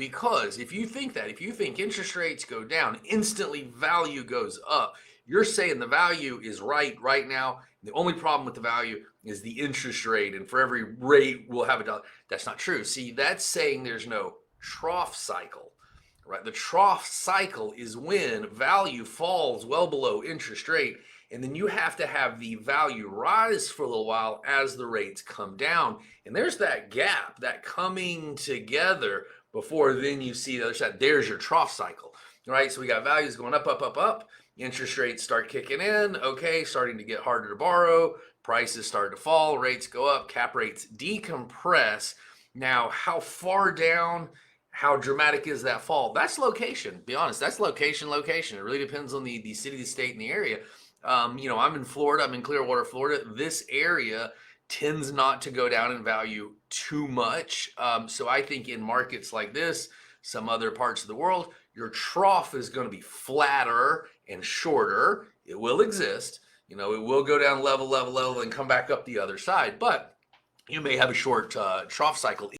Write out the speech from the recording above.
Because if you think that, if you think interest rates go down, instantly value goes up. You're saying the value is right now. The only problem with the value is the interest rate, and for every rate we'll have a dollar. That's not true. See, that's saying there's no trough cycle, right? The trough cycle is when value falls well below interest rate, and then you have to have the value rise for a little while as the rates come down. And there's that gap, that coming together before then you see the other side. There's your trough cycle, right? So we got values going up, up, up, up. Interest rates start kicking in. Okay, starting to get harder to borrow. Prices start to fall. Rates go up. Cap rates decompress. Now, how far down? How dramatic is that fall? That's location. Be honest, that's location. It really depends on the city, the state, and the area. I'm in Florida. I'm in Clearwater, Florida. This area tends not to go down in value too much. So I think in markets like this, some other parts of the world, your trough is going to be flatter and shorter. It will exist. It will go down level, and come back up the other side. But you may have a short trough cycle.